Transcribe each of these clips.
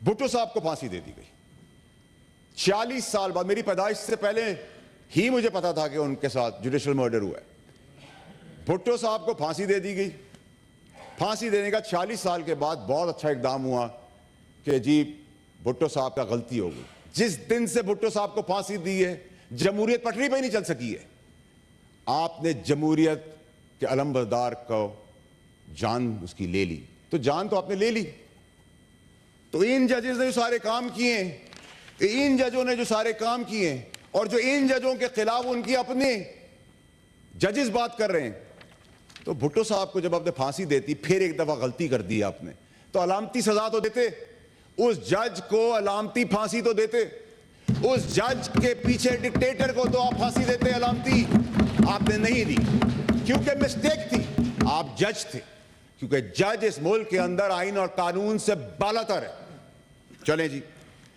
भुट्टो साहब को फांसी दे दी गई 46 साल बाद। मेरी पैदाइश से पहले ही मुझे पता था कि उनके साथ जुडिशियल मर्डर हुआ है। भुट्टो साहब को फांसी दे दी गई। फांसी देने का 46 साल के बाद बहुत अच्छा इकदाम हुआ कि जी भुट्टो साहब का गलती हो गई। जिस दिन से भुट्टो साहब को फांसी दी है जमहूरियत पटरी पर नहीं चल सकी है। आपने जमहूरियत के अलमबरदार को जान उसकी ले ली, तो जान तो आपने ले ली। तो इन जजेस ने जो सारे काम किए, इन जजों ने जो सारे काम किए और जो इन जजों के खिलाफ उनकी अपने जजेस बात कर रहे हैं, तो भुट्टो साहब को जब आपने फांसी देती, फिर एक दफा गलती कर दी आपने, तो अलामती सजा तो देते। उस जज को अलामती फांसी तो देते। उस जज के पीछे डिक्टेटर को तो आप फांसी देते अलामती। आपने नहीं दी क्योंकि मिस्टेक थी। आप जज थे, क्योंकि जज इस मुल्क के अंदर आइन और कानून से बालातर है। चलें जी,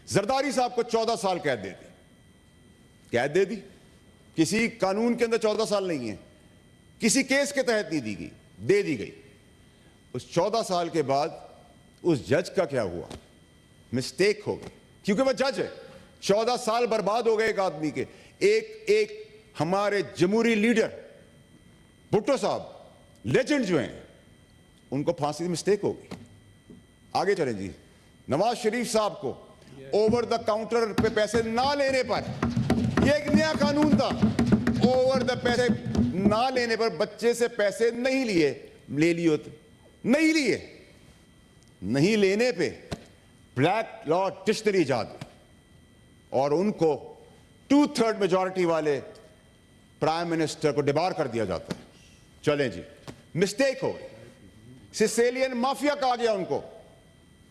जरदारी साहब को 14 साल कैद दे दी। कैद दे दी, किसी कानून के अंदर 14 साल नहीं है, किसी केस के तहत नहीं दी गई, दे दी गई। उस 14 साल के बाद उस जज का क्या हुआ? मिस्टेक हो गई, क्योंकि वह जज है। 14 साल बर्बाद हो गए एक आदमी के। एक हमारे जमहूरी लीडर भुट्टो साहब, लेजेंड जो हैं, उनको फांसी मिस्टेक हो गई। आगे चलें जी। नवाज शरीफ साहब को ओवर द काउंटर पे पैसे ना लेने पर, यह एक नया कानून था, ओवर द पैसे ना लेने पर बच्चे से पैसे नहीं लिए, ले लिए होते, नहीं लिए, नहीं लेने पे ब्लैक लॉ डिक्शनरी इजाद हुई और उनको 2/3 मेजॉरिटी वाले प्राइम मिनिस्टर को डिबार कर दिया जाता है। चलें जी, मिस्टेक हो गई। सिसेलियन माफिया कहा गया उनको।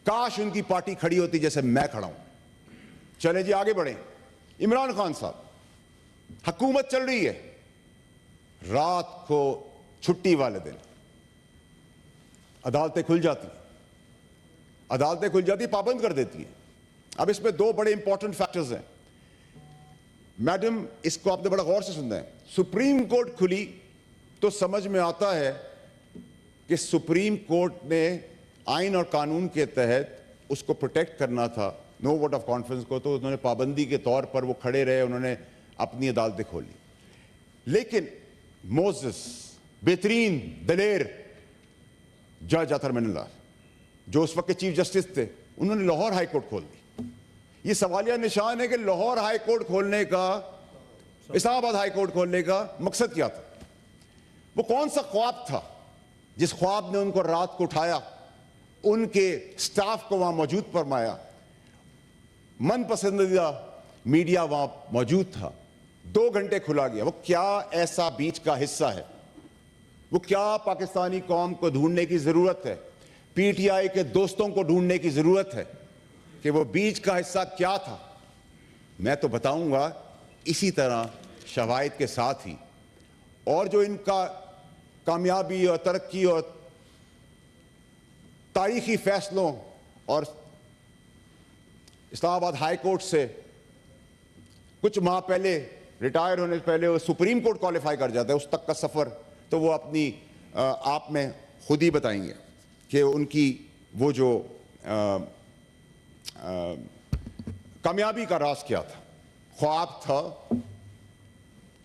काश उनकी पार्टी खड़ी होती जैसे मैं खड़ा हूं। चलें जी, आगे बढ़ें। इमरान खान साहब, हुकूमत चल रही है, रात को छुट्टी वाले दिन अदालतें खुल जाती हैं, अदालतें खुल जाती, पाबंद कर देती हैं। अब इसमें दो बड़े इंपॉर्टेंट फैक्टर्स हैं मैडम, इसको आपने बड़ा गौर से सुनना है। सुप्रीम कोर्ट खुली तो समझ में आता है कि सुप्रीम कोर्ट ने आइन और कानून के तहत उसको प्रोटेक्ट करना था, नो वोट ऑफ कॉन्फ्रेंस को, तो उन्होंने पाबंदी के तौर पर वो खड़े रहे, उन्होंने अपनी अदालतें खोली। लेकिन मोसेस, बेहतरीन दलेर जज अतर मिनल्लाह, जो उस वक्त के चीफ जस्टिस थे, उन्होंने लाहौर हाई कोर्ट खोल दी। ये सवालिया निशान है कि लाहौर हाई कोर्ट खोलने का, इस्लामाबाद हाई कोर्ट खोलने का मकसद क्या था? वो कौन सा ख्वाब था जिस ख्वाब ने उनको रात को उठाया, उनके स्टाफ को वहां मौजूद फरमाया, मन पसंदीदा मीडिया वहां मौजूद था, 2 घंटे खुला गया? वो क्या ऐसा बीच का हिस्सा है? वो क्या पाकिस्तानी कौम को ढूंढने की जरूरत है, पीटीआई के दोस्तों को ढूंढने की जरूरत है कि वो बीच का हिस्सा क्या था? मैं तो बताऊंगा इसी तरह शवाहिद के साथ ही। और जो इनका कामयाबी और तरक्की और तारीखी फैसलों और इस्लामाबाद हाई कोर्ट से कुछ माह पहले रिटायर होने से पहले वो सुप्रीम कोर्ट क्वालिफाई कर जाता है, उस तक का सफर तो वो अपनी आप में खुद ही बताएंगे कि उनकी वो जो कामयाबी का राज क्या था। ख्वाब था,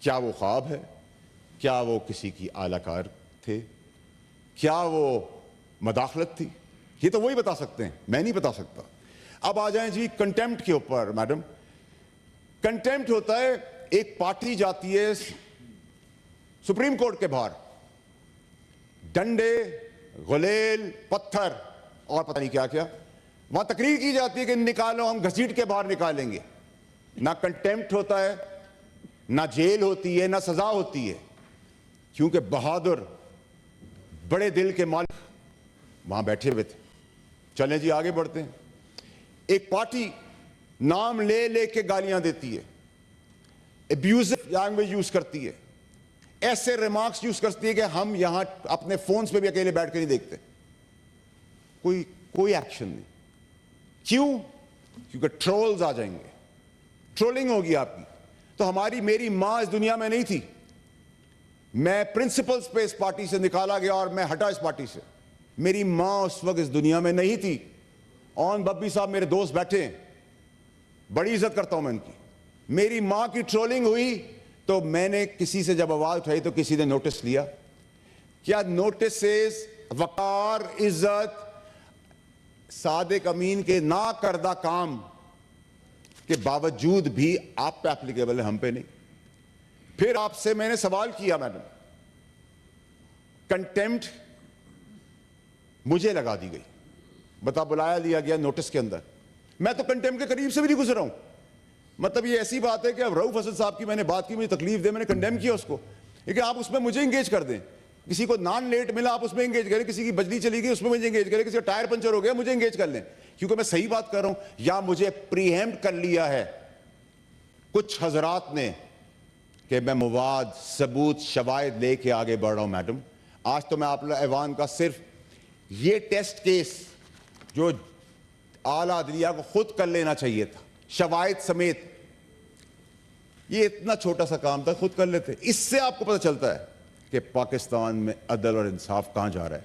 क्या वो ख्वाब है? क्या वो किसी की आलाकार थे? क्या वो मदाखलत थी? ये तो वही बता सकते हैं, मैं नहीं बता सकता। अब आ जाएं जी कंटेम्प्ट के ऊपर। मैडम, कंटेम्प्ट होता है, एक पार्टी जाती है सुप्रीम कोर्ट के बाहर, डंडे, गुलेल, पत्थर और पता नहीं क्या क्या, वहां तकरीर की जाती है कि निकालो, हम घसीट के बाहर निकालेंगे। ना कंटेम्प्ट होता है, ना जेल होती है, ना सजा होती है, क्योंकि बहादुर बड़े दिल के मालिक वहां बैठे हुए थे। चलें जी, आगे बढ़ते हैं। एक पार्टी नाम ले लेके गालियां देती है, एब्यूजिव लैंग्वेज यूज करती है, ऐसे रिमार्क्स यूज करती है कि हम यहां अपने फोन्स पे भी अकेले बैठ कर नहीं देखते, कोई एक्शन नहीं। क्यों? क्योंकि ट्रोल्स आ जाएंगे, ट्रोलिंग होगी आपकी। तो हमारी मेरी मां इस दुनिया में नहीं थी, मैं प्रिंसिपल्स पे इस पार्टी से निकाला गया और मैं हटा इस पार्टी से। मेरी मां उस वक्त इस दुनिया में नहीं थी, ऑन बब्बी साहब मेरे दोस्त बैठे हैं, बड़ी इज्जत करता हूं मैं उनकी। मेरी मां की ट्रोलिंग हुई तो मैंने किसी से जब आवाज उठाई तो किसी ने नोटिस लिया? क्या नोटिस वकार, इज्जत, सादिक अमीन के ना करदा काम के बावजूद भी आप पे एप्लीकेबल है, हम पे नहीं? फिर आपसे मैंने सवाल किया, मैडम, कंटेम्प्ट मुझे लगा दी गई, बता बुलाया लिया गया नोटिस के अंदर। मैं तो कंटेम्प्ट के करीब से भी नहीं गुजरा हूं। मतलब ये ऐसी बात है कि अब रऊफ हसन साहब की मैंने बात की, मुझे तकलीफ दे, मैंने कंडेम किया उसको, लेकिन आप उसमें मुझे इंगेज कर दें। किसी को नॉन लेट मिला आप उसमें इंगेज करें, किसी की बिजली चली गई उसमें मुझे इंगेज करें, किसी का टायर पंचर हो गया मुझे इंगेज कर लें, क्योंकि मैं सही बात कर रहा हूं। या मुझे प्रीएम्प्ट कर लिया है कुछ हजरात ने कि मैं मवाद, सबूत, शवाहिद लेके आगे बढ़ रहा हूं। मैडम, आज तो मैं आप ऐवान का सिर्फ ये टेस्ट केस जो आला अदलिया को खुद कर लेना चाहिए था, शवाहिद समेत, ये इतना छोटा सा काम था, खुद कर लेते। इससे आपको पता चलता है कि पाकिस्तान में अदल और इंसाफ कहां जा रहा है।